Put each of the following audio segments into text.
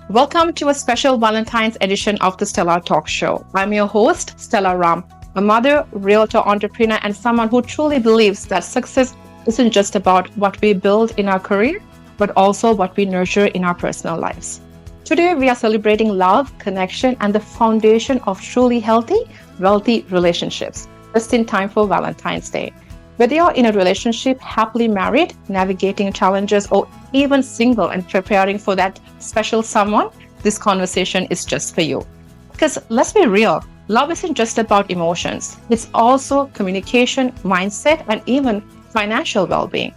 Welcome to a special Valentine's edition of the Stella Talk Show. I'm your host, Stella Ram, a mother, realtor, entrepreneur, and someone who truly believes that success isn't just about what we build in our career, but also what we nurture in our personal lives. Today, we are celebrating love, connection, and the foundation of truly healthy, wealthy relationships, just in time for Valentine's Day. Whether you're in a relationship, happily married, navigating challenges, or even single and preparing for that special someone, this conversation is just for you. Because let's be real, love isn't just about emotions. It's also communication, mindset, and even financial well-being.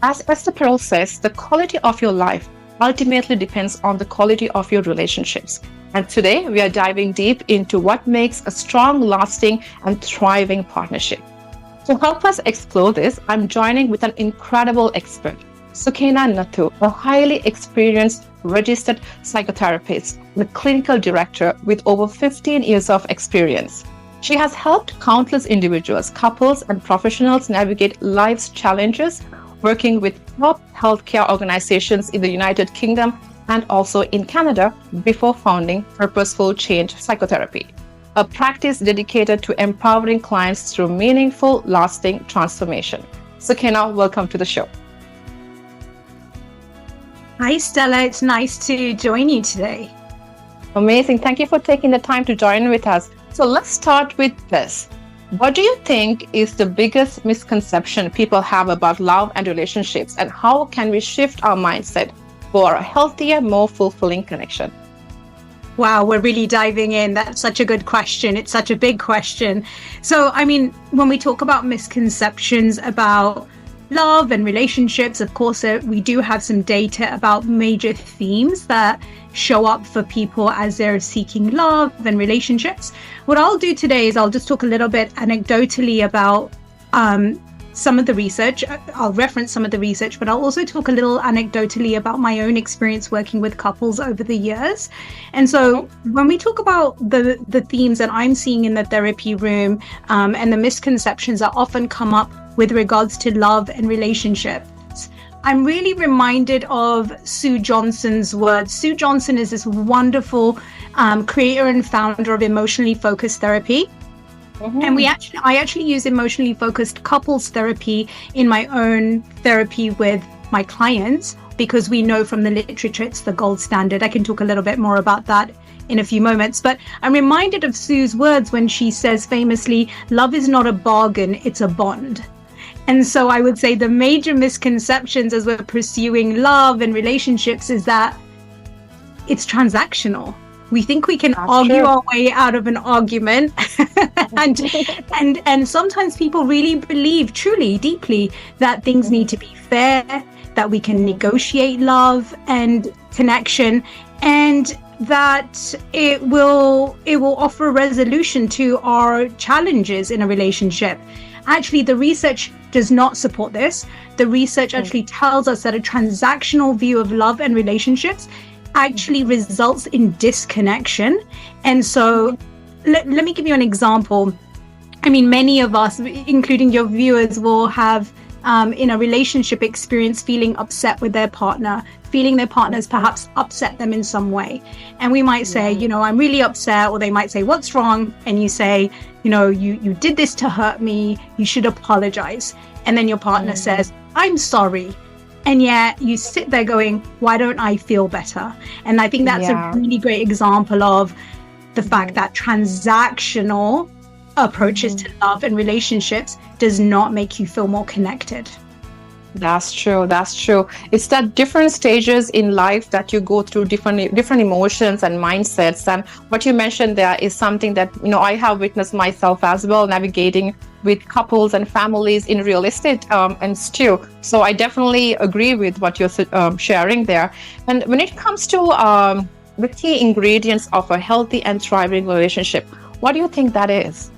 As Esther Perel says, the quality of your life ultimately depends on the quality of your relationships. And today, we are diving deep into what makes a strong, lasting, and thriving partnership. To help us explore this, I'm joining with an incredible expert, Sukaina Nathoo, a highly experienced registered psychotherapist and a clinical director with over 15 years of experience. She has helped countless individuals, couples, and professionals navigate life's challenges, working with top healthcare organizations in the United Kingdom and also in Canada before founding Purposeful Change Psychotherapy, a practice dedicated to empowering clients through meaningful, lasting transformation. Sukaina, welcome to the show. Hi, Stella. It's nice to join you today. Amazing. Thank you for taking the time to join with us. So let's start with this. What do you think is the biggest misconception people have about love and relationships, and how can we shift our mindset for a healthier, more fulfilling connection? Wow, we're really diving in. That's such a good question. It's such a big question. So, when we talk about misconceptions about love and relationships, of course, we do have some data about major themes that show up for people as they're seeking love and relationships. What I'll do today is I'll just talk a little bit anecdotally about some of the research. I'll reference some of the research, but I'll also talk a little anecdotally about my own experience working with couples over the years. And so when we talk about the themes that I'm seeing in the therapy room and the misconceptions that often come up with regards to love and relationships, I'm really reminded of Sue Johnson's words. Sue Johnson is this wonderful creator and founder of emotionally focused therapy. And I actually use emotionally focused couples therapy in my own therapy with my clients, because we know from the literature it's the gold standard. I can talk a little bit more about that in a few moments, but I'm reminded of Sue's words when she says famously, "Love is not a bargain, it's a bond." And so I would say the major misconceptions as we're pursuing love and relationships is that it's transactional. We think we can argue our way out of an argument. and sometimes people really believe truly, deeply, that things need to be fair, that we can negotiate love and connection, and that it will offer resolution to our challenges in a relationship. Actually, the research does not support this. The research actually tells us that a transactional view of love and relationships actually results in disconnection. And so let me give you an example. Many of us, including your viewers, will have in a relationship experience feeling upset with their partner, feeling their partner's perhaps upset them in some way. And we might say, I'm really upset, or they might say, "What's wrong?" And you say, you did this to hurt me, you should apologize. And then your partner says, "I'm sorry." And yet you sit there going, "Why don't I feel better?" And I think that's a really great example of the fact that transactional approaches to love and relationships does not make you feel more connected. That's true. It's that different stages in life that you go through different emotions and mindsets. And what you mentioned there is something that, I have witnessed myself as well, navigating with couples and families in real estate and still. So I definitely agree with what you're sharing there. And when it comes to the key ingredients of a healthy and thriving relationship, what do you think that is?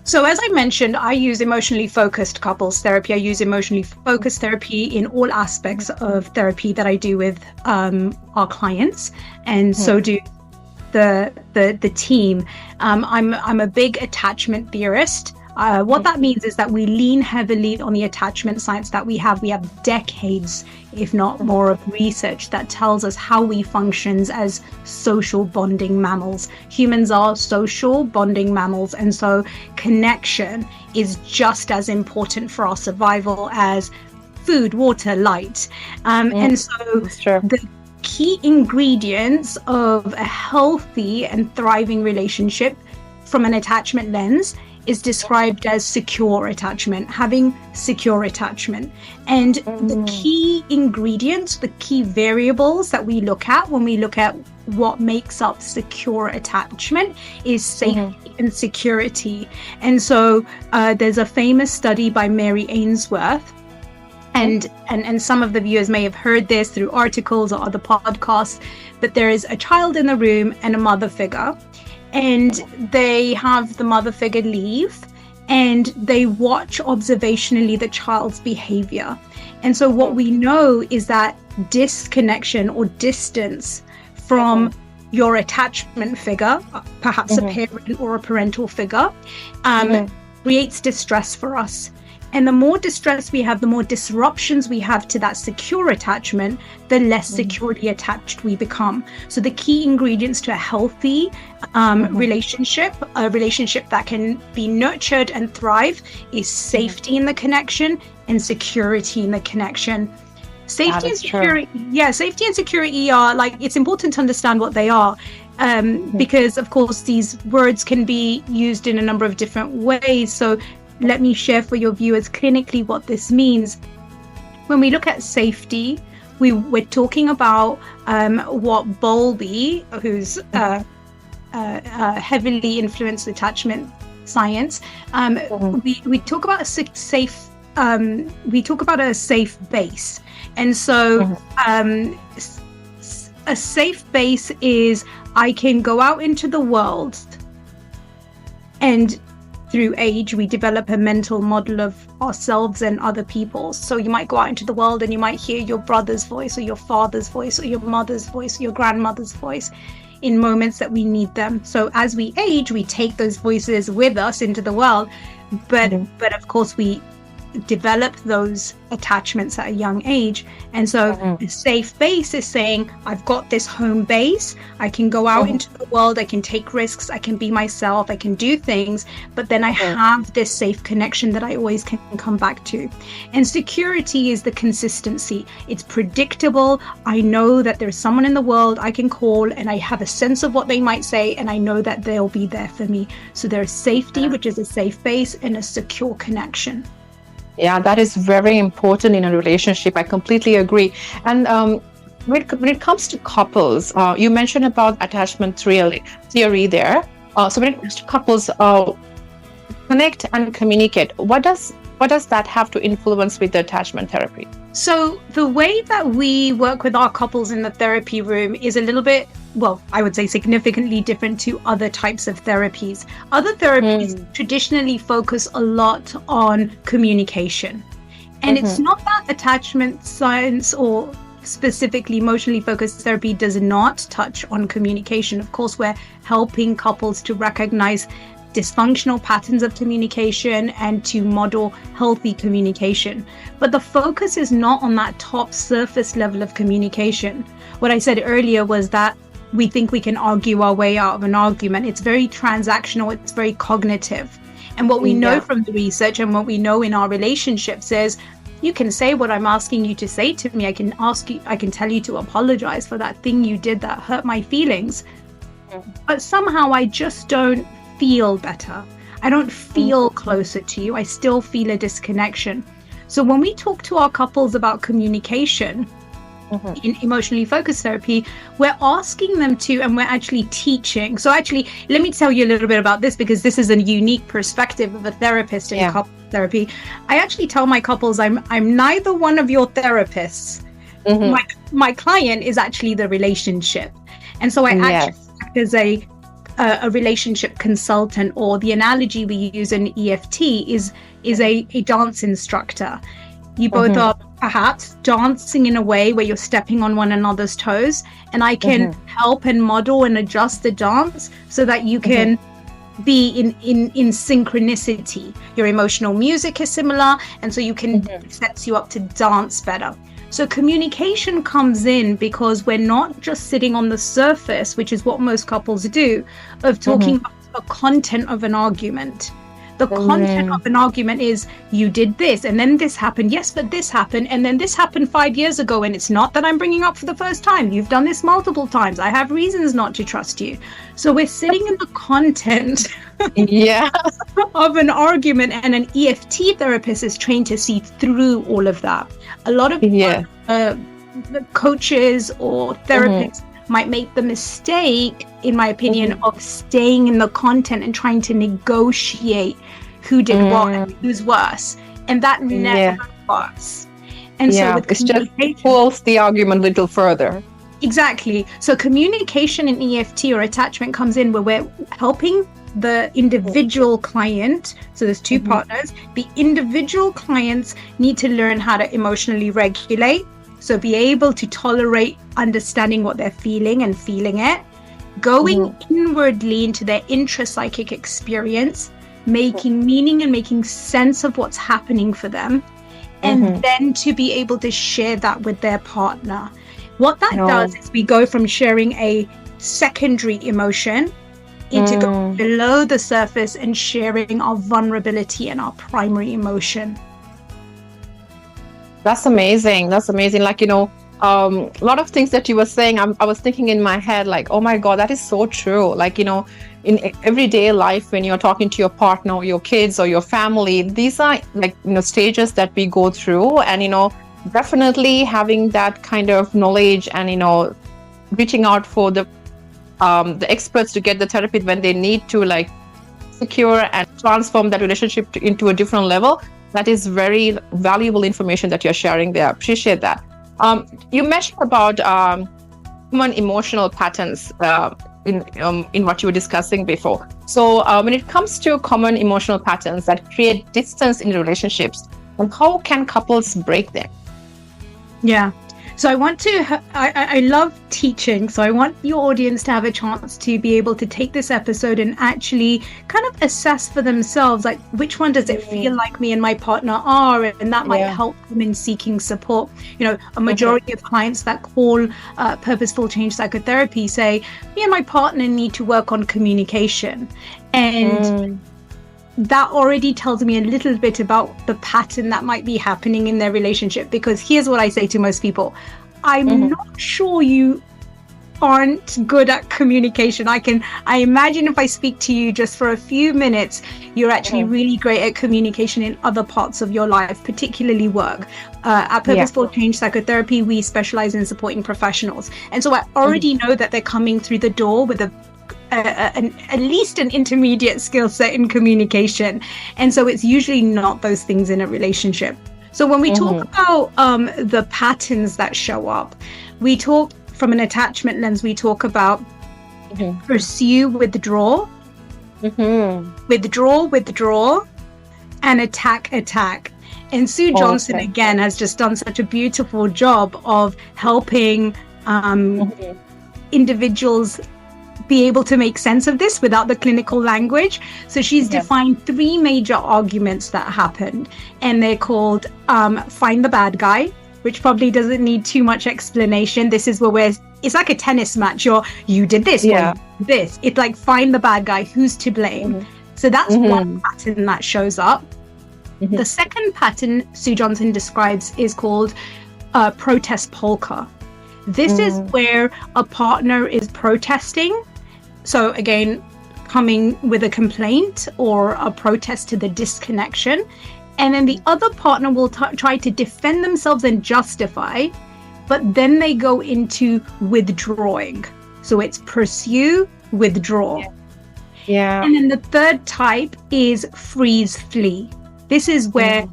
So as I mentioned, I use emotionally focused couples therapy. I use emotionally focused therapy in all aspects of therapy that I do with our clients, and so do the team. I'm a big attachment theorist. What that means is that we lean heavily on the attachment science that we have. We have decades, if not more, of research that tells us how we function as social bonding mammals. Humans are social bonding mammals, and so connection is just as important for our survival as food, water, light. And so the key ingredients of a healthy and thriving relationship from an attachment lens is described as secure attachment, having secure attachment. And the key ingredients, the key variables that we look at when we look at what makes up secure attachment is safety and security. And so there's a famous study by Mary Ainsworth, and some of the viewers may have heard this through articles or other podcasts, but there is a child in the room and a mother figure, and they have the mother figure leave, and they watch observationally the child's behavior. And so what we know is that disconnection or distance from your attachment figure, perhaps a parent or a parental figure, creates distress for us. And the more distress we have, the more disruptions we have to that secure attachment, the less securely attached we become. So the key ingredients to a healthy relationship, a relationship that can be nurtured and thrive, is safety in the connection and security in the connection. Safety and security are like, it's important to understand what they are. Because of course these words can be used in a number of different ways. So let me share for your viewers clinically what this means. When we look at safety, we're talking about what Bowlby, who's heavily influenced attachment science, we talk about a safe. We talk about a safe base, and so a safe base is I can go out into the world, and through age, we develop a mental model of ourselves and other people. So you might go out into the world and you might hear your brother's voice or your father's voice or your mother's voice or your grandmother's voice in moments that we need them. So as we age, we take those voices with us into the world. But of course, we develop those attachments at a young age. And so a safe base is saying, I've got this home base, I can go out into the world, I can take risks, I can be myself, I can do things, but then I have this safe connection that I always can come back to. And security is the consistency. It's predictable. I know that there's someone in the world I can call and I have a sense of what they might say, and I know that they'll be there for me. So there's safety, which is a safe base, and a secure connection. Yeah, that is very important in a relationship. I completely agree. And when it comes to couples, you mentioned about attachment theory there. So when it comes to couples, connect and communicate, what does that have to influence with the attachment therapy? So the way that we work with our couples in the therapy room is a little bit, well, I would say significantly different to other types of therapies. Other therapies traditionally focus a lot on communication. And it's not that attachment science or specifically emotionally focused therapy does not touch on communication. Of course, we're helping couples to recognize dysfunctional patterns of communication and to model healthy communication. But the focus is not on that top surface level of communication. What I said earlier was that we think we can argue our way out of an argument. It's very transactional, it's very cognitive. And what we know from the research and what we know in our relationships is you can say what I'm asking you to say to me. I can tell you to apologize for that thing you did that hurt my feelings. But somehow I just don't feel better. I don't feel closer to you. I still feel a disconnection. So when we talk to our couples about communication in emotionally focused therapy, we're asking them to, and we're actually teaching. So actually, let me tell you a little bit about this, because this is a unique perspective of a therapist in couple therapy. I actually tell my couples, I'm neither one of your therapists. My client is actually the relationship. And so I actually act as a relationship consultant, or the analogy we use in EFT is a dance instructor. You both are perhaps dancing in a way where you're stepping on one another's toes, and I can help and model and adjust the dance so that you can be in synchronicity. Your emotional music is similar, and so you can sets you up to dance better. So communication comes in because we're not just sitting on the surface, which is what most couples do, of talking about the content of an argument. The content of an argument is, you did this, and then this happened. Yes, but this happened, and then this happened 5 years ago, and it's not that I'm bringing up for the first time. You've done this multiple times. I have reasons not to trust you. So we're sitting in the content of an argument, and an EFT therapist is trained to see through all of that. A lot of coaches or therapists might make the mistake, in my opinion, of staying in the content and trying to negotiate who did what and who's worse. And that never works. And so with it just pulls the argument a little further. Exactly. So communication in EFT or attachment comes in where we're helping the individual client. So there's two partners. The individual clients need to learn how to emotionally regulate. So be able to tolerate understanding what they're feeling and feeling it, going inwardly into their intrapsychic experience, making meaning and making sense of what's happening for them, and then to be able to share that with their partner. What that does is we go from sharing a secondary emotion into going below the surface and sharing our vulnerability and our primary emotion. That's amazing. Like, a lot of things that you were saying, I was thinking in my head, like, oh my God, that is so true. Like, in everyday life, when you're talking to your partner or your kids or your family, these are like, stages that we go through. And, definitely having that kind of knowledge and, reaching out for the experts to get the therapy when they need to, like, secure and transform that relationship into a different level. That is very valuable information that you're sharing there. I appreciate that. You mentioned about common emotional patterns in what you were discussing before. So when it comes to common emotional patterns that create distance in relationships, how can couples break them? Yeah. So I love teaching. So I want your audience to have a chance to be able to take this episode and actually kind of assess for themselves, like, which one does it feel like me and my partner are? And that might help them in seeking support. A majority of clients that call purposeful change psychotherapy say, me and my partner need to work on communication. And that already tells me a little bit about the pattern that might be happening in their relationship. Because here's what I say to most people: I'm not sure you aren't good at communication. I imagine if I speak to you just for a few minutes, you're actually really great at communication in other parts of your life, particularly work. At Purposeful Change Psychotherapy, we specialize in supporting professionals. And so I already know that they're coming through the door with at least an intermediate skill set in communication. And so it's usually not those things in a relationship. So when we talk about the patterns that show up, we talk from an attachment lens, we talk about pursue, withdraw, withdraw, and attack. And Sue Johnson, again, has just done such a beautiful job of helping individuals be able to make sense of this without the clinical language. So she's defined 3 major arguments that happened, and they're called find the bad guy, which probably doesn't need too much explanation. This is where it's like a tennis match. You did this, this. It's like find the bad guy, who's to blame. So that's one pattern that shows up. The second pattern Sue Johnson describes is called protest polka. This is where a partner is protesting. So again, coming with a complaint or a protest to the disconnection. And then the other partner will try to defend themselves and justify, but then they go into withdrawing. So it's pursue, withdraw. And then the third type is freeze, flee. This is where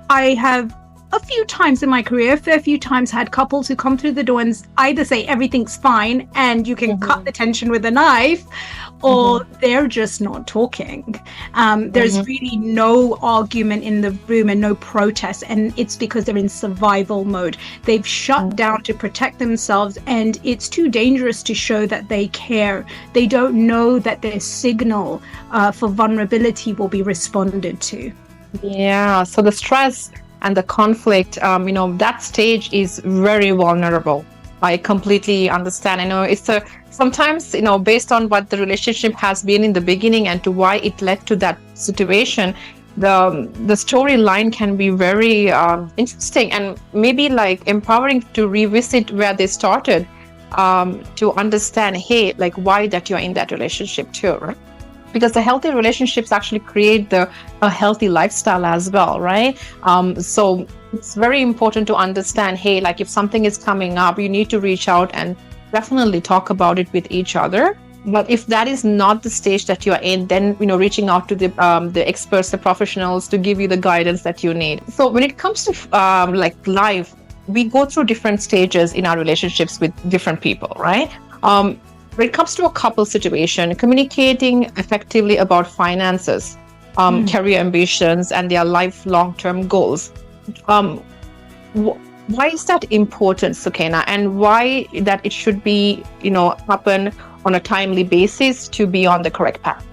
I have a few times in my career, a fair few times, had couples who come through the door and either say everything's fine and you can cut the tension with a knife, or they're just not talking. There's really no argument in the room and no protest, and it's because they're in survival mode. They've shut down to protect themselves, and it's too dangerous to show that they care. They don't know that their signal for vulnerability will be responded to. Yeah, so the stress and the conflict, that stage is very vulnerable. I completely understand. I know it's sometimes, based on what the relationship has been in the beginning and to why it led to that situation, the storyline can be very interesting and maybe like empowering to revisit where they started, to understand, hey, like why that you're in that relationship too, right? Because the healthy relationships actually create a healthy lifestyle as well, right? So it's very important to understand, hey, like if something is coming up, you need to reach out and definitely talk about it with each other. But if that is not the stage that you're in, then reaching out to the experts, the professionals, to give you the guidance that you need. So when it comes to like life, we go through different stages in our relationships with different people, right? When it comes to a couple situation, communicating effectively about finances, career ambitions, and their life long-term goals. Why is that important, Sukaina, and why that it should be, happen on a timely basis to be on the correct path?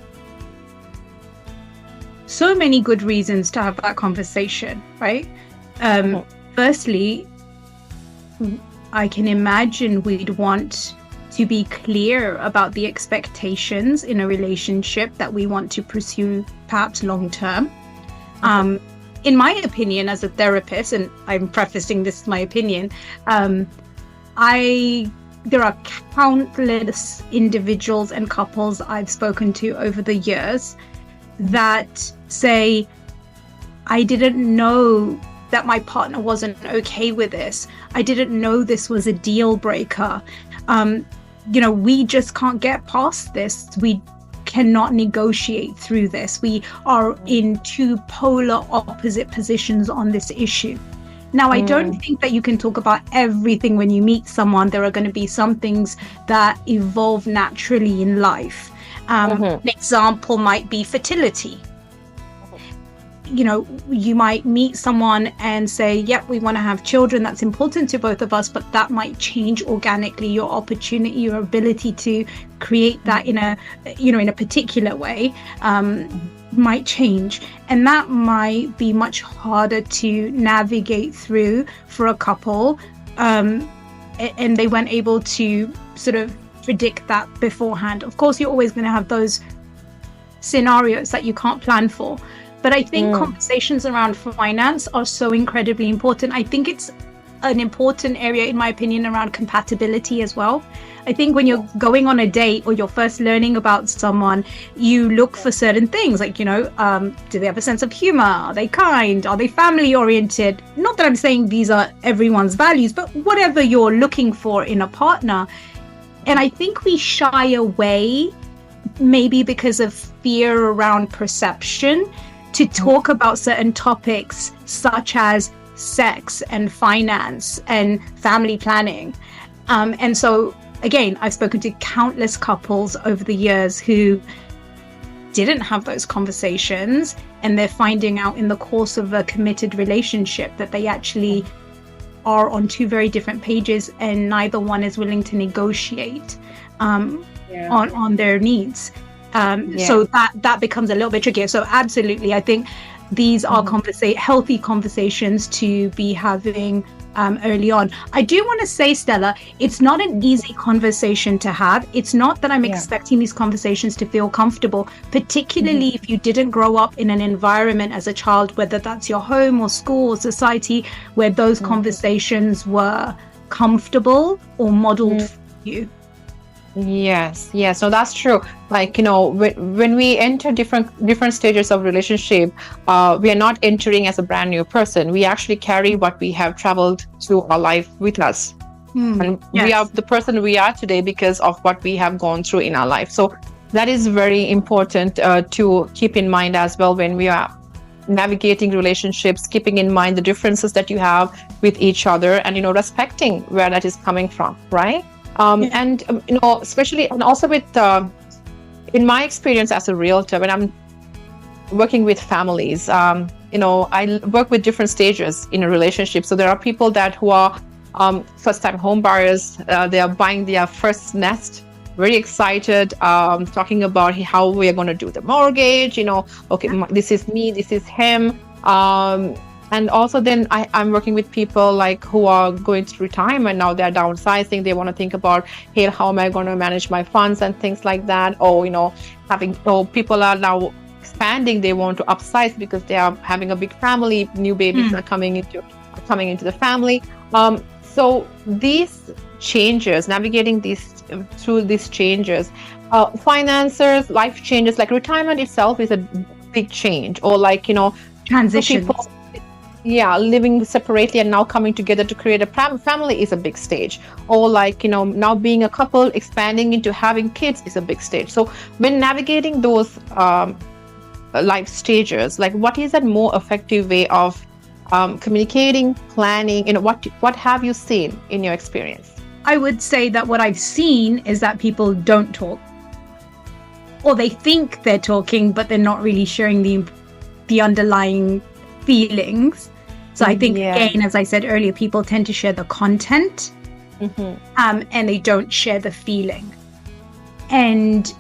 So many good reasons to have that conversation, right? Firstly, I can imagine we'd want to be clear about the expectations in a relationship that we want to pursue, perhaps long term. In my opinion, as a therapist, and I'm prefacing this my opinion, there are countless individuals and couples I've spoken to over the years that say, I didn't know that my partner wasn't okay with this. I didn't know this was a deal breaker. We just can't get past this. We cannot negotiate through this. We are in two polar opposite positions on this issue. Now, I don't think that you can talk about everything when you meet someone. There are going to be some things that evolve naturally in life. An example might be fertility. You might meet someone and say, yep, we want to have children. That's important to both of us, but that might change organically. Your opportunity, your ability to create that in a particular way might change. And that might be much harder to navigate through for a couple. And they weren't able to sort of predict that beforehand. Of course, you're always going to have those scenarios that you can't plan for. But I think conversations around finance are so incredibly important. I think it's an important area, in my opinion, around compatibility as well. I think when you're going on a date or you're first learning about someone, you look for certain things like, do they have a sense of humor? Are they kind? Are they family oriented? Not that I'm saying these are everyone's values, but whatever you're looking for in a partner. And I think we shy away, maybe because of fear around perception, to talk about certain topics such as sex and finance and family planning. And so, again, I've spoken to countless couples over the years who didn't have those conversations, and they're finding out in the course of a committed relationship that they actually are on two very different pages, and neither one is willing to negotiate on their needs. So that becomes a little bit trickier. So absolutely, I think these are healthy conversations to be having early on. I do want to say, Stella, it's not an easy conversation to have. It's not that I'm expecting these conversations to feel comfortable, particularly if you didn't grow up in an environment as a child, whether that's your home or school or society, where those conversations were comfortable or modeled for you. Yes, no, that's true. Like, when we enter different stages of relationship, we are not entering as a brand new person. We actually carry what we have traveled through our life with us. And we are the person we are today because of what we have gone through in our life. So that is very important to keep in mind as well when we are navigating relationships, keeping in mind the differences that you have with each other, and respecting where that is coming from, right? And especially, and also with in my experience as a realtor, when I'm working with families, I work with different stages in a relationship. So there are people who are first-time home buyers. They are buying their first nest, very excited, talking about how we are going to do the mortgage. Okay, this is me, this is him. And also then I'm working with people who are going through retirement now. They're downsizing. They want to think about, hey, how am I going to manage my funds and things like that. Or, people are now expanding. They want to upsize because they are having a big family. New babies are coming into the family. So these changes, navigating through these changes, finances, life changes, like retirement itself is a big change, or transition. Living separately and now coming together to create a family is a big stage. Or now being a couple, expanding into having kids is a big stage. So when navigating those life stages, what is a more effective way of communicating, planning? What have you seen in your experience? I would say that what I've seen is that people don't talk, or they think they're talking, but they're not really sharing the underlying feelings. So I think, again, as I said earlier, people tend to share the content, and they don't share the feeling. And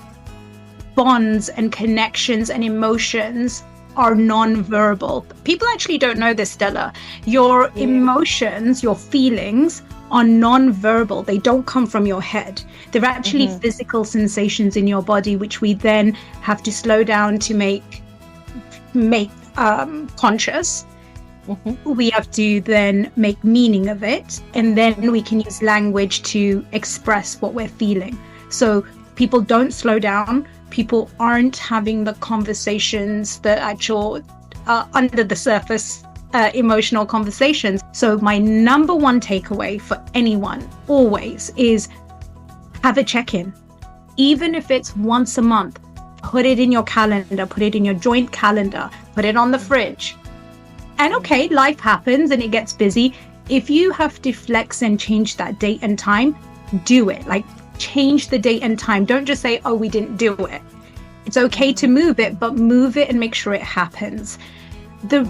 bonds and connections and emotions are non-verbal. People actually don't know this, Stella. Your emotions, your feelings are non-verbal. They don't come from your head. They're actually physical sensations in your body, which we then have to slow down to make conscious. We have to then make meaning of it, and then we can use language to express what we're feeling. So people don't slow down. People aren't having the conversations, the actual under the surface emotional conversations. So my number one takeaway for anyone always is have a check-in. Even if it's once a month, put it in your calendar, put it in your joint calendar, put it on the fridge. And okay, life happens and it gets busy. If you have to flex and change that date and time, do it. Change the date and time. Don't just say, oh, we didn't do it. It's okay to move it, but move it and make sure it happens. The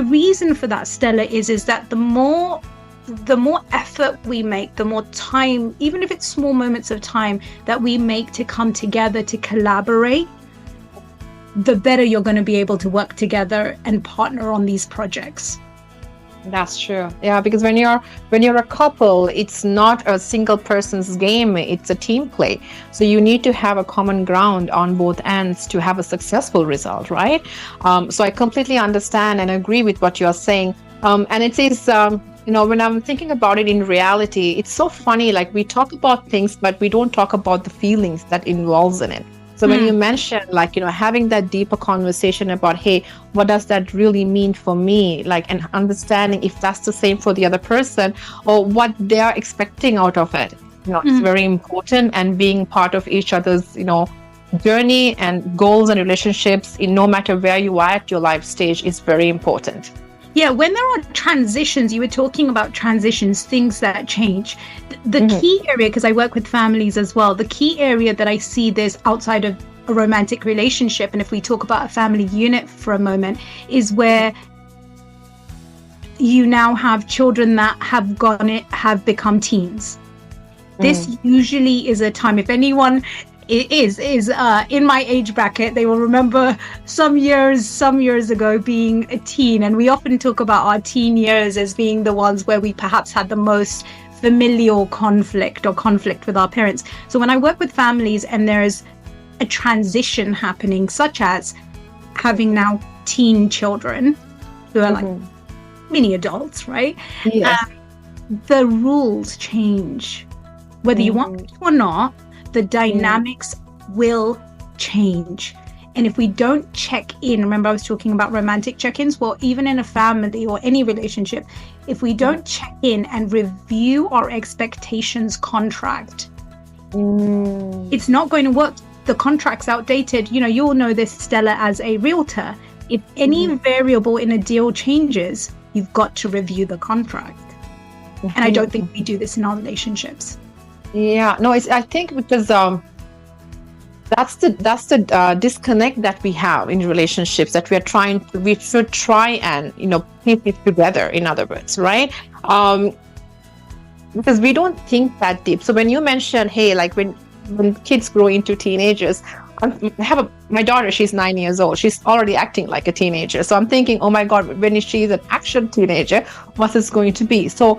reason for that, Stella, is that the more effort we make, the more time, even if it's small moments of time that we make to come together, to collaborate, the better you're going to be able to work together and partner on these projects. That's true. Yeah, because when you're a couple, it's not a single person's game, it's a team play. So you need to have a common ground on both ends to have a successful result, right? So I completely understand and agree with what you're saying. And it is, when I'm thinking about it in reality, it's so funny, we talk about things, but we don't talk about the feelings that involves in it. So when you mention having that deeper conversation about, hey, what does that really mean for me? And understanding if that's the same for the other person or what they are expecting out of it. It's very important, and being part of each other's, journey and goals and relationships in no matter where you are at your life stage is very important. Yeah, when there are transitions, you were talking about transitions, things that change. The key area, because I work with families as well, the key area that I see this outside of a romantic relationship, and if we talk about a family unit for a moment, is where you now have children that have become teens. This usually is a time, if anyone is in my age bracket, they will remember some years ago being a teen, and we often talk about our teen years as being the ones where we perhaps had the most familial conflict with our parents. So when I work with families and there's a transition happening, such as having now teen children who are mini adults, right? Yes. The rules change, whether you want to or not. The dynamics will change. And if we don't check in, remember I was talking about romantic check-ins, well, even in a family or any relationship, if we don't check in and review our expectations contract, it's not going to work. The contract's outdated. You'll know this, Stella, as a realtor. If any variable in a deal changes, you've got to review the contract. And I don't think we do this in our relationships. Yeah, no, I think because that's the disconnect that we have in relationships, that we should try and piece it together, in other words, right? Because we don't think that deep. So when you mention, hey, like when kids grow into teenagers, my daughter, she's 9 years old. She's already acting like a teenager. So I'm thinking, oh my God, when she's an actual teenager, what is going to be? So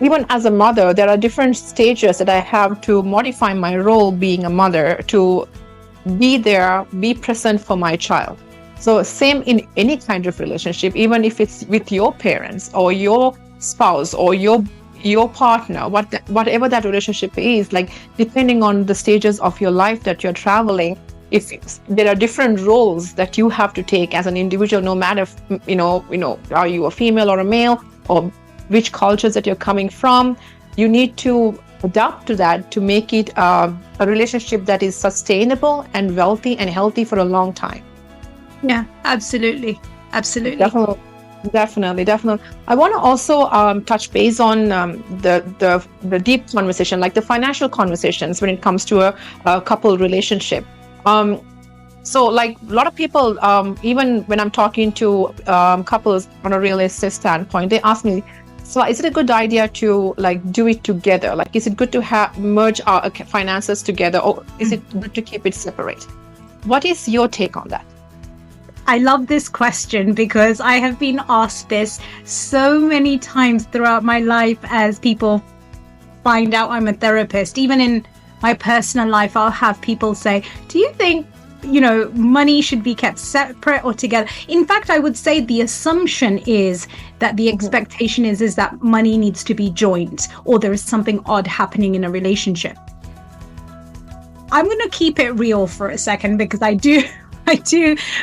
even as a mother, there are different stages that I have to modify my role being a mother, to be there, be present for my child. So same in any kind of relationship, even if it's with your parents or your spouse or your partner, whatever that relationship is, like depending on the stages of your life that you're traveling, if there are different roles that you have to take as an individual, no matter are you a female or a male, or which cultures that you're coming from, you need to adapt to that to make it a relationship that is sustainable and wealthy and healthy for a long time. Yeah, absolutely. Definitely. I want to also touch base on the deep conversation, like the financial conversations when it comes to a couple relationship. So like a lot of people, even when I'm talking to couples on a real estate standpoint, they ask me, so is it a good idea to like do it together? Like, is it good to merge our finances together, or is it good to keep it separate? What is your take on that? I love this question because I have been asked this so many times throughout my life as people find out I'm a therapist. Even in my personal life, I'll have people say, do you think, money should be kept separate or together? In fact, I would say the assumption is that the expectation is that money needs to be joint, or there is something odd happening in a relationship. I'm going to keep it real for a second because I do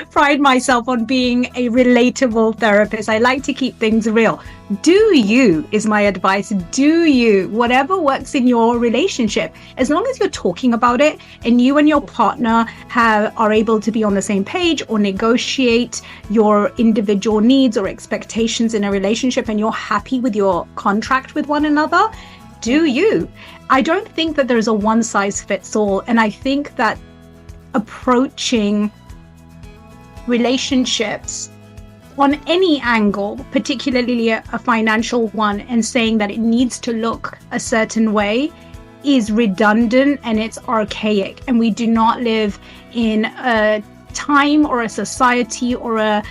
pride myself on being a relatable therapist. I like to keep things real. Do you, is my advice. Do you, whatever works in your relationship, as long as you're talking about it and you and your partner are able to be on the same page or negotiate your individual needs or expectations in a relationship, and you're happy with your contract with one another, do you. I don't think that there's a one size fits all. And I think that approaching relationships on any angle, particularly a financial one, and saying that it needs to look a certain way is redundant and it's archaic. And we do not live in a time or a society or a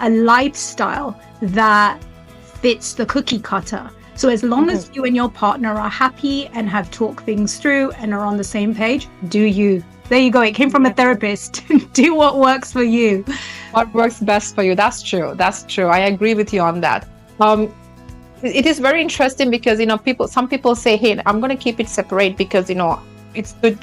lifestyle that fits the cookie cutter. So as long as you and your partner are happy and have talked things through and are on the same page, do you. There you go. It came from a therapist. Do what works for you. What works best for you. That's true. I agree with you on that. It is very interesting because, some people say, hey, I'm going to keep it separate because, it's good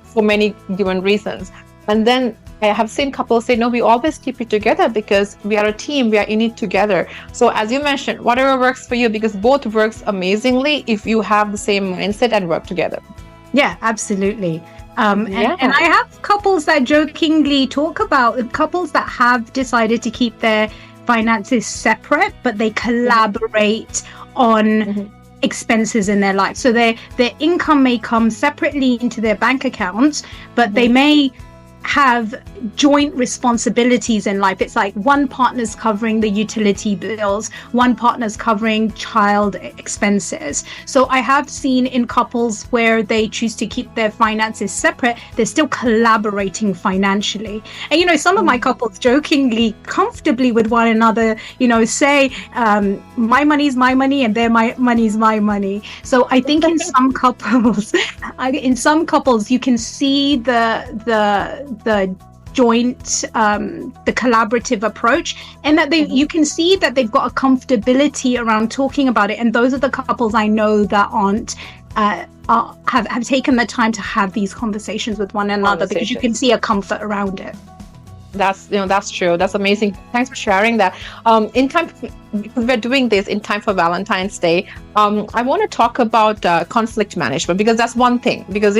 for many given reasons. And then I have seen couples say, no, we always keep it together because we are a team. We are in it together. So as you mentioned, whatever works for you, because both works amazingly if you have the same mindset and work together. Yeah, absolutely. And I have couples that jokingly talk about couples that have decided to keep their finances separate, but they collaborate on expenses in their life. So their income may come separately into their bank accounts, but they may have joint responsibilities in life. It's like one partner's covering the utility bills, one partner's covering child expenses. So I have seen in couples where they choose to keep their finances separate, they're still collaborating financially. And some of my couples jokingly, comfortably with one another, say, my money's my money and their money's my money. So I think in some couples, you can see the joint, the collaborative approach, and that you can see that they've got a comfortability around talking about it. And those are the couples I know that have taken the time to have these conversations with one another, because you can see a comfort around it. That's true. That's amazing. Thanks for sharing that. Because we're doing this in time for Valentine's Day, I want to talk about conflict management, because that's one thing. Because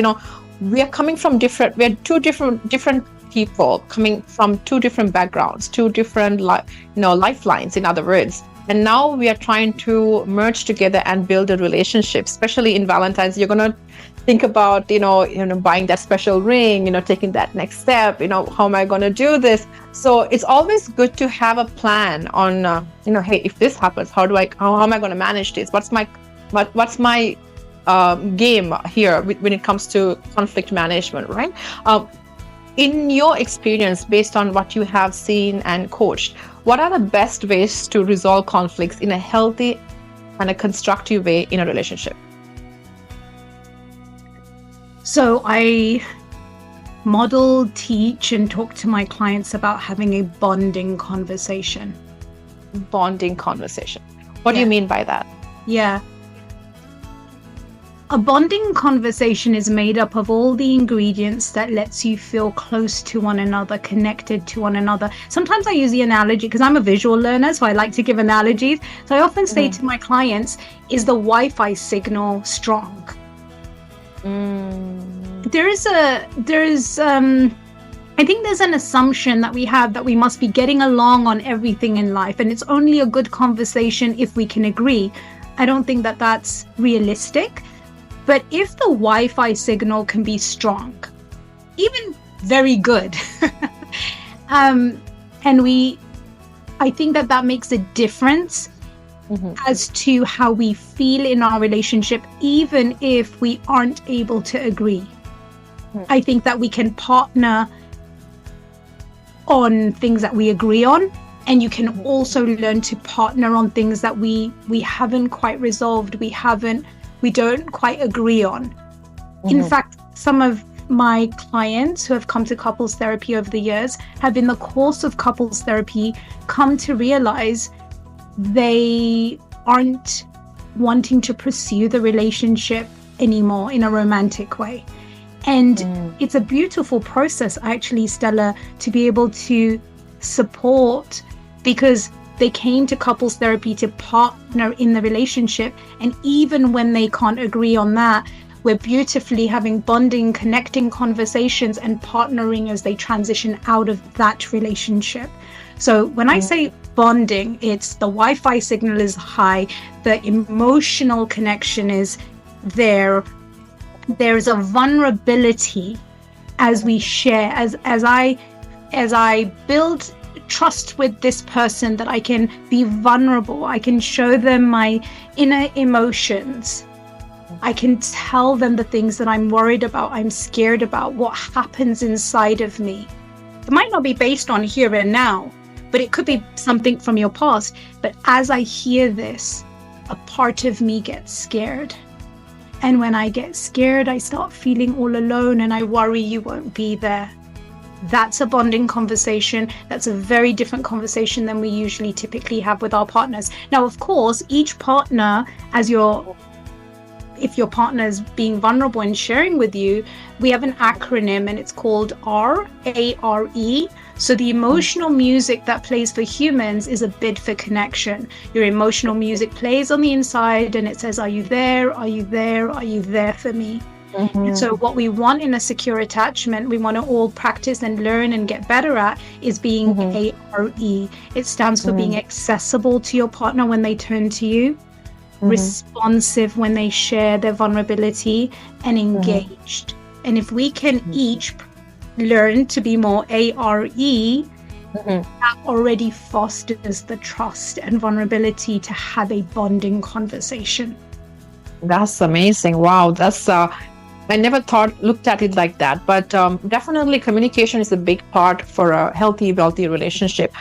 we are coming from we're two different people coming from two different backgrounds, two different lifelines, in other words. And now we are trying to merge together and build a relationship. Especially in Valentine's, you're gonna think about buying that special ring, taking that next step. How am I gonna do this? So it's always good to have a plan on hey, if this happens, how am I gonna manage this? What's my game here when it comes to conflict management, right? In your experience, based on what you have seen and coached, what are the best ways to resolve conflicts in a healthy and a constructive way in a relationship? So I model, teach, and talk to my clients about having a bonding conversation. Bonding conversation. What do you mean by that? Yeah. A bonding conversation is made up of all the ingredients that lets you feel close to one another, connected to one another. Sometimes I use the analogy because I'm a visual learner, so I like to give analogies. So I often say to my clients, is the Wi-Fi signal strong? I think there's an assumption that we have that we must be getting along on everything in life, and it's only a good conversation if we can agree. I don't think that that's realistic. But if the Wi-Fi signal can be strong, even very good, I think that makes a difference as to how we feel in our relationship, even if we aren't able to agree. I think that we can partner on things that we agree on, and you can also learn to partner on things that we haven't quite resolved, we don't quite agree on. In fact, some of my clients who have come to couples therapy over the years have, in the course of couples therapy, come to realize they aren't wanting to pursue the relationship anymore in a romantic way. And it's a beautiful process, actually, Stella, to be able to support, because they came to couples therapy to partner in the relationship. And even when they can't agree on that, we're beautifully having bonding, connecting conversations and partnering as they transition out of that relationship. So when I say bonding, it's the Wi-Fi signal is high, the emotional connection is there. There's a vulnerability as we share, as I build trust with this person, that I can be vulnerable. I can show them my inner emotions. I can tell them the things that I'm worried about, I'm scared about, what happens inside of me. It might not be based on here and now, but it could be something from your past. But as I hear this, a part of me gets scared. And when I get scared, I start feeling all alone and I worry you won't be there. That's a bonding conversation. That's a very different conversation than we usually typically have with our partners. Now, of course, each partner, if your partner is being vulnerable and sharing with you, we have an acronym and it's called RARE. So the emotional music that plays for humans is a bid for connection. Your emotional music plays on the inside and it says, are you there? Are you there? Are you there for me? And so what we want in a secure attachment, we want to all practice and learn and get better at, is being ARE. It stands for being accessible to your partner when they turn to you, responsive when they share their vulnerability, and engaged. And if we can each learn to be more ARE, that already fosters the trust and vulnerability to have a bonding conversation. That's amazing. Wow, that's I never looked at it like that, but definitely communication is a big part for a healthy, wealthy relationship.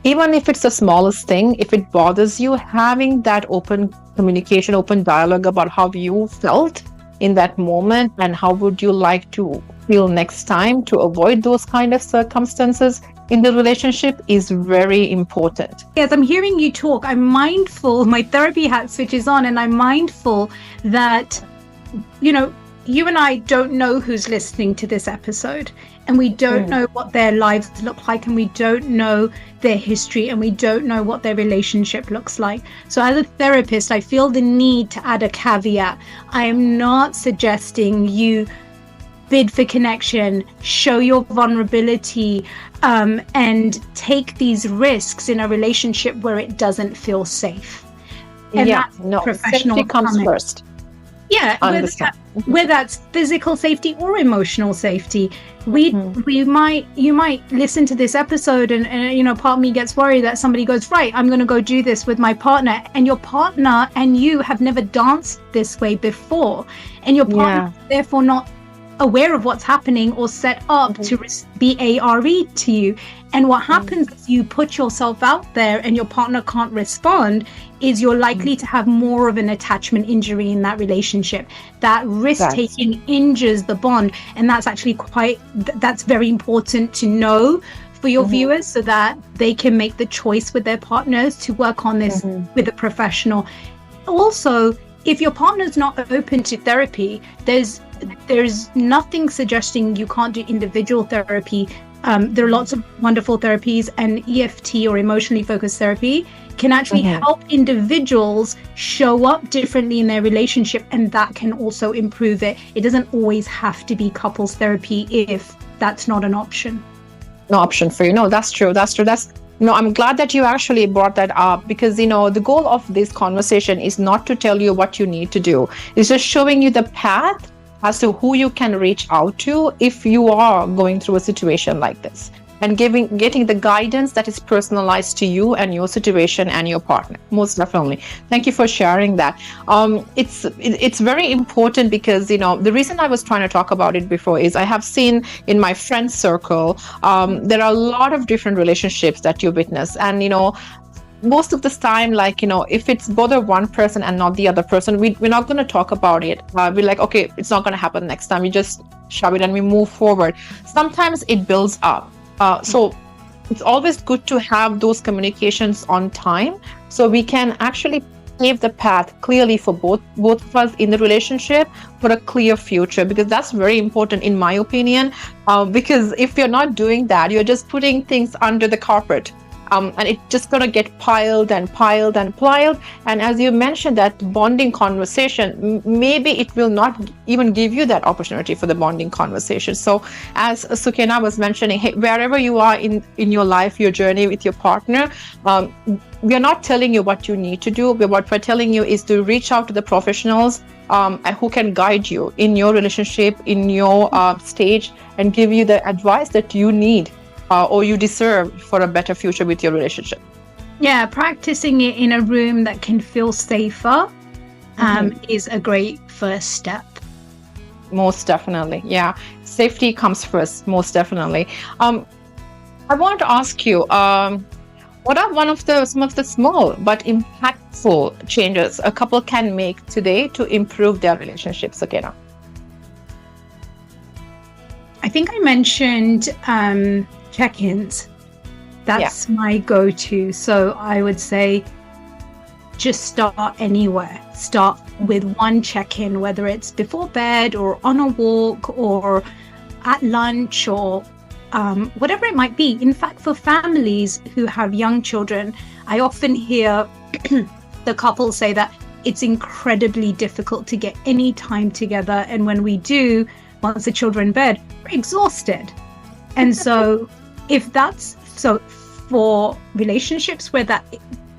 Even if it's the smallest thing, if it bothers you, having that open communication, open dialogue about how you felt in that moment and how would you like to feel next time to avoid those kind of circumstances in the relationship is very important. Yes, I'm hearing you talk. I'm mindful, my therapy hat switches on, and I'm mindful that, you and I don't know who's listening to this episode, and we don't know what their lives look like, and we don't know their history, and we don't know what their relationship looks like. So as a therapist, I feel the need to add a caveat. I am not suggesting you bid for connection, show your vulnerability, and take these risks in a relationship where it doesn't feel safe. And that's professional safety comes first. Yeah, whether that's physical safety or emotional safety. You might listen to this episode and part of me gets worried that somebody goes, right, I'm going to go do this with my partner, and your partner and you have never danced this way before, and your partner is therefore not aware of what's happening or set up to be ARE to you. And what happens is you put yourself out there and your partner can't respond, is you're likely to have more of an attachment injury in that relationship. That risk-taking injures the bond. And that's actually that's very important to know for your viewers, so that they can make the choice with their partners to work on this with a professional. Also, if your partner's not open to therapy, there's nothing suggesting you can't do individual therapy. There are lots of wonderful therapies, and EFT, or emotionally focused therapy, can actually help individuals show up differently in their relationship, and that can also improve it. It doesn't always have to be couples therapy if that's not an option. No option for you. No, that's true. I'm glad that you actually brought that up, because, the goal of this conversation is not to tell you what you need to do. It's just showing you the path as to who you can reach out to if you are going through a situation like this, and getting the guidance that is personalized to you and your situation and your partner. Most definitely. Thank you for sharing that. It's very important, because the reason I was trying to talk about it before is I have seen in my friend circle there are a lot of different relationships that you witness, and most of this time, if it's bother one person and not the other person, we're not going to talk about it. We're like, okay, it's not going to happen next time. We just shove it and we move forward. Sometimes it builds up. So it's always good to have those communications on time, so we can actually pave the path clearly for both of us in the relationship for a clear future, because that's very important in my opinion. Because if you're not doing that, you're just putting things under the carpet. And it's just going to get piled and piled and piled. And as you mentioned, that bonding conversation, maybe it will not even give you that opportunity for the bonding conversation. So as Sukaina was mentioning, hey, wherever you are in your life, your journey with your partner, we are not telling you what you need to do. What we're telling you is to reach out to the professionals who can guide you in your relationship, in your stage, and give you the advice that you need or you deserve for a better future with your relationship. Yeah, practicing it in a room that can feel safer is a great first step. Most definitely. Yeah. Safety comes first, most definitely. I want to ask you, what are some of the small but impactful changes a couple can make today to improve their relationship, Sukaina? I think I mentioned check-ins. That's my go-to. So I would say just start anywhere. Start with one check-in, whether it's before bed or on a walk or at lunch or whatever it might be. In fact, for families who have young children, I often hear the couples say that it's incredibly difficult to get any time together. And when we do, once the children are in bed, we're exhausted. And so for relationships where that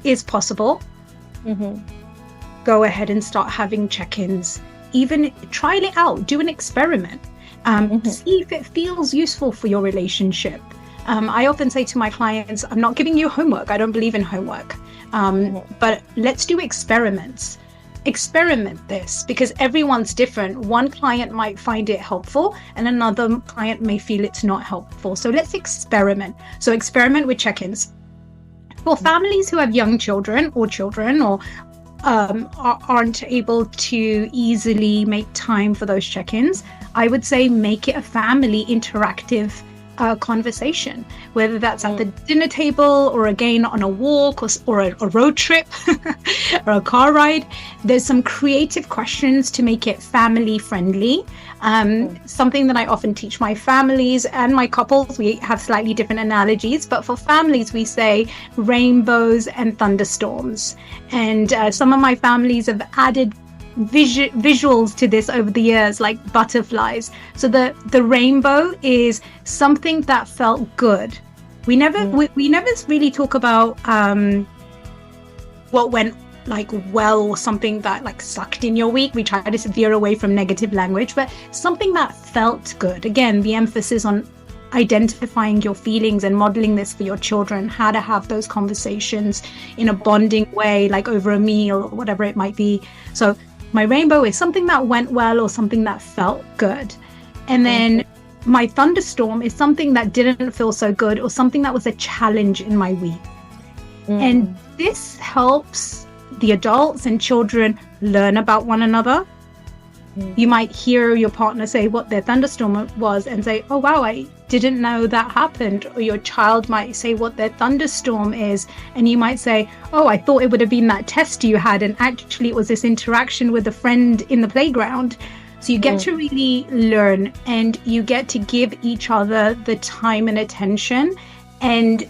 is possible, go ahead and start having check-ins. Even try it out, do an experiment. See if it feels useful for your relationship. I often say to my clients, I'm not giving you homework. I don't believe in homework. But let's do experiments. Experiment this, because everyone's different. One client might find it helpful and another client may feel it's not helpful. So let's experiment. So experiment with check-ins. For families who have young children or aren't able to easily make time for those check-ins, I would say make it a family interactive conversation, whether that's at the dinner table or again on a walk or a road trip or a car ride. There's some creative questions to make it family friendly. Something that I often teach my families and my couples, we have slightly different analogies, but for families we say rainbows and thunderstorms. And some of my families have added visuals to this over the years, like butterflies. So the rainbow is something that felt good. We never really talk about what went like well, or something that like sucked in your week. We try to veer away from negative language, but something that felt good. Again, the emphasis on identifying your feelings and modeling this for your children, how to have those conversations in a bonding way, like over a meal or whatever it might be. So my rainbow is something that went well or something that felt good. And then my thunderstorm is something that didn't feel so good or something that was a challenge in my week. And this helps the adults and children learn about one another. You might hear your partner say what their thunderstorm was and say, oh wow, I didn't know that happened. Or your child might say what their thunderstorm is, and you might say, oh, I thought it would have been that test you had, and actually it was this interaction with a friend in the playground. So you get to really learn, and you get to give each other the time and attention, and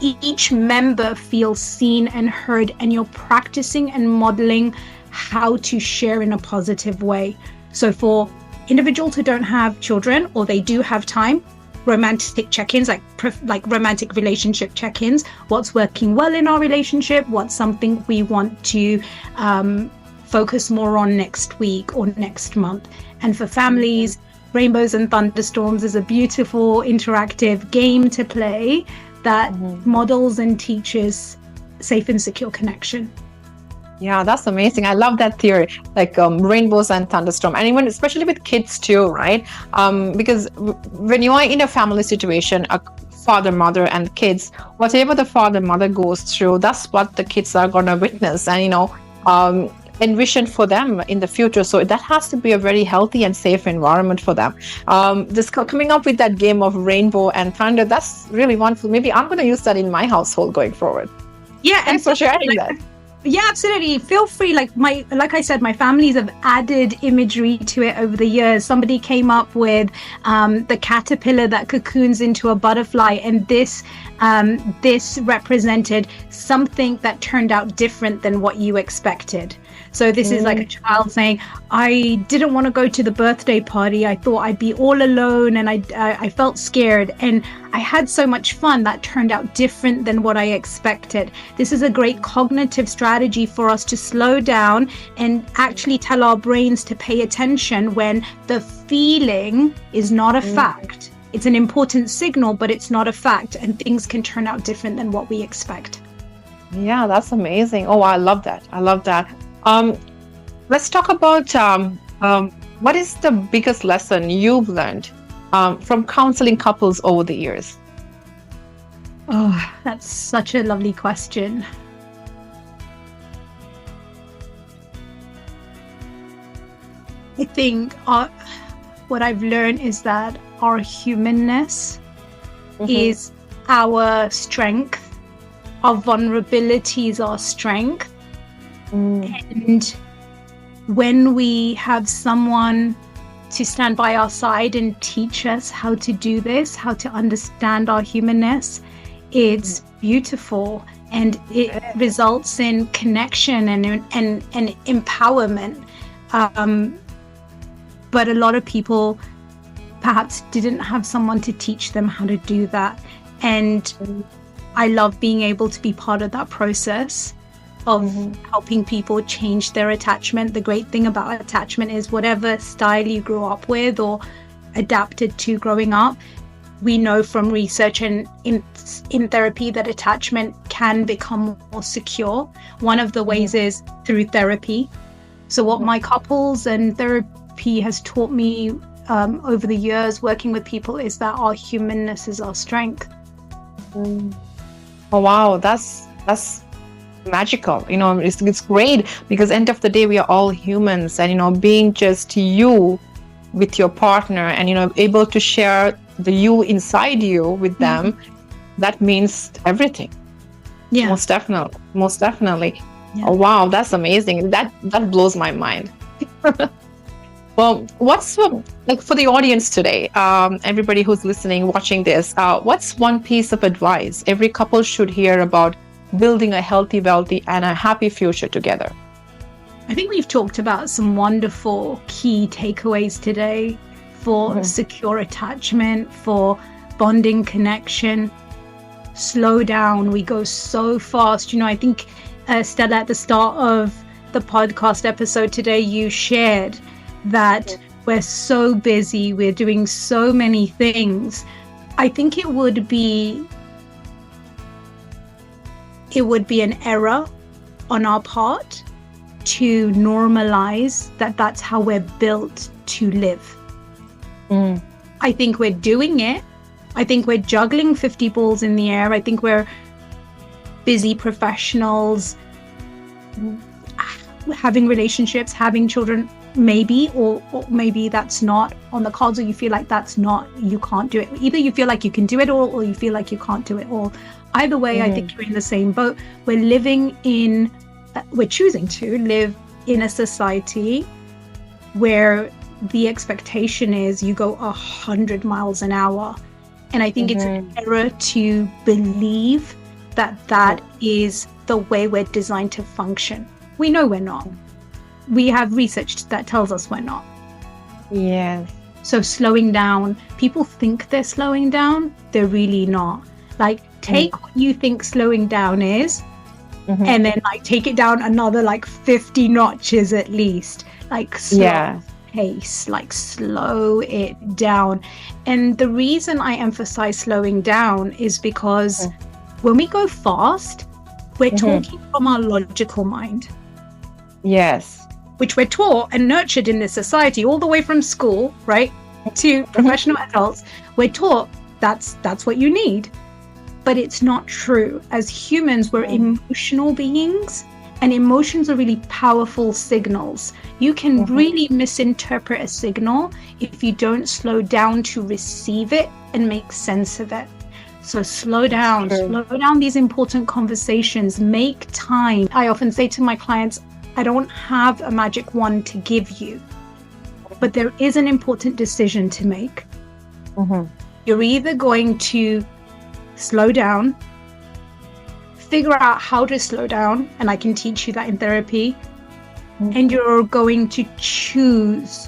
each member feels seen and heard, and you're practicing and modeling how to share in a positive way. So for individuals who don't have children, or they do have time, romantic check-ins, like romantic relationship check-ins, what's working well in our relationship, what's something we want to focus more on next week or next month. And for families, Rainbows and Thunderstorms is a beautiful interactive game to play that models and teaches safe and secure connection. Yeah, that's amazing. I love that theory, like rainbows and thunderstorm, and even especially with kids too, right? Because when you are in a family situation, a father, mother, and kids, whatever the father, mother goes through, that's what the kids are going to witness and envision for them in the future. So that has to be a very healthy and safe environment for them. Just coming up with that game of rainbow and thunder, that's really wonderful. Maybe I'm going to use that in my household going forward. Yeah, thanks for sharing that. Yeah, absolutely. Feel free. Like I said, my families have added imagery to it over the years. Somebody came up with the caterpillar that cocoons into a butterfly, and this represented something that turned out different than what you expected. So this is like a child saying, I didn't want to go to the birthday party. I thought I'd be all alone, and I felt scared, and I had so much fun. That turned out different than what I expected. This is a great cognitive strategy for us to slow down and actually tell our brains to pay attention when the feeling is not a fact. It's an important signal, but it's not a fact, and things can turn out different than what we expect. Yeah, that's amazing. Oh, I love that. Let's talk about what is the biggest lesson you've learned from counseling couples over the years? Oh, that's such a lovely question. I think what I've learned is that our humanness is our strength. Our vulnerability is our strength. And when we have someone to stand by our side and teach us how to do this, how to understand our humanness, it's beautiful, and it results in connection and empowerment. But a lot of people perhaps didn't have someone to teach them how to do that. And I love being able to be part of that process of helping people change their attachment. The great thing about attachment is whatever style you grew up with or adapted to growing up, we know from research and in therapy that attachment can become more secure. One of the ways is through therapy. So what my couples and therapy has taught me over the years working with people is that our humanness is our strength. Oh wow, that's magical. It's great, because end of the day we are all humans, and being just you with your partner and able to share the you inside you with them, that means everything. Most definitely. Oh wow, that's amazing. That blows my mind. Well, what's like for the audience today, everybody who's listening, watching this, what's one piece of advice every couple should hear about building a healthy, wealthy, and a happy future together? I think we've talked about some wonderful key takeaways today for secure attachment, for bonding connection. Slow down. We go so fast. I think, Stella, at the start of the podcast episode today, you shared that we're so busy, we're doing so many things. I think it would be an error on our part to normalize that that's how we're built to live. I think we're doing it. I think we're juggling 50 balls in the air. I think we're busy professionals, having relationships, having children, maybe, or maybe that's not on the cards, or you feel like you can't do it. Either you feel like you can do it all, or you feel like you can't do it all. Either way, I think you're in the same boat. We're choosing to live in a society where the expectation is you go 100 miles an hour. And I think it's an error to believe that is the way we're designed to function. We know we're not. We have research that tells us we're not. Yes. So slowing down, people think they're slowing down. They're really not. Like, take what you think slowing down is, and then take it down another 50 notches at least. Slow pace, slow it down. And the reason I emphasize slowing down is because when we go fast, we're talking from our logical mind. Yes. Which we're taught and nurtured in this society, all the way from school, right, to professional adults. We're taught that's what you need. But it's not true. As humans, we're emotional beings, and emotions are really powerful signals. You can really misinterpret a signal if you don't slow down to receive it and make sense of it. So slow down these important conversations, make time. I often say to my clients, I don't have a magic wand to give you, but there is an important decision to make. You're either going to slow down, figure out how to slow down, and I can teach you that in therapy, and you're going to choose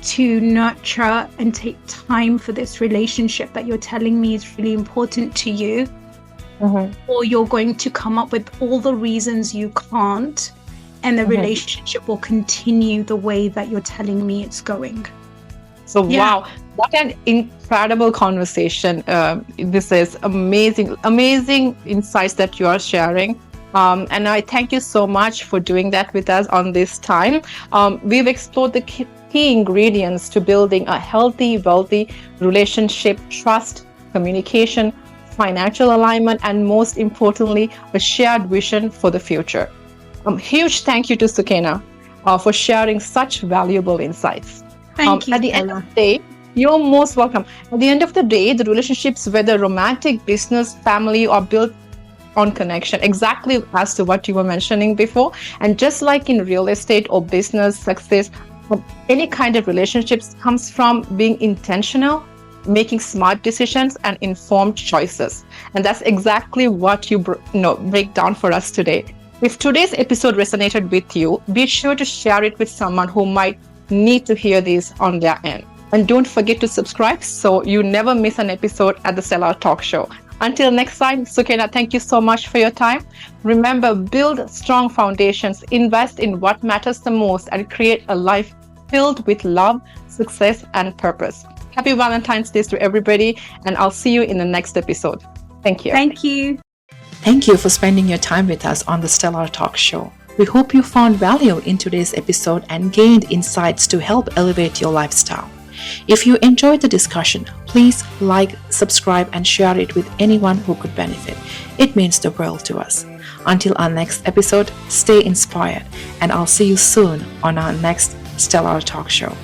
to nurture and take time for this relationship that you're telling me is really important to you, or you're going to come up with all the reasons you can't, and the relationship will continue the way that you're telling me it's going. So, wow, what an incredible conversation. This is amazing insights that you are sharing. And I thank you so much for doing that with us on this time. We've explored the key ingredients to building a healthy, wealthy relationship: trust, communication, financial alignment, and most importantly, a shared vision for the future. Huge thank you to Sukaina for sharing such valuable insights. Thank you. At the end of the day, you're most welcome. At the end of the day, the relationships, whether romantic, business, family, or built on connection, exactly as to what you were mentioning before. And just like in real estate or business success, any kind of relationships comes from being intentional, making smart decisions, and informed choices. And that's exactly what you break down for us today. If today's episode resonated with you, be sure to share it with someone who might need to hear this on their end. And don't forget to subscribe so you never miss an episode at the Stellar Talk Show. Until next time, Sukaina, thank you so much for your time. Remember, build strong foundations, invest in what matters the most, and create a life filled with love, success, and purpose. Happy Valentine's Day to everybody, and I'll see you in the next episode. Thank you. Thank you. Thank you for spending your time with us on the Stellar Talk Show. We hope you found value in today's episode and gained insights to help elevate your lifestyle. If you enjoyed the discussion, please like, subscribe, and share it with anyone who could benefit. It means the world to us. Until our next episode, stay inspired, and I'll see you soon on our next Stellar Talk Show.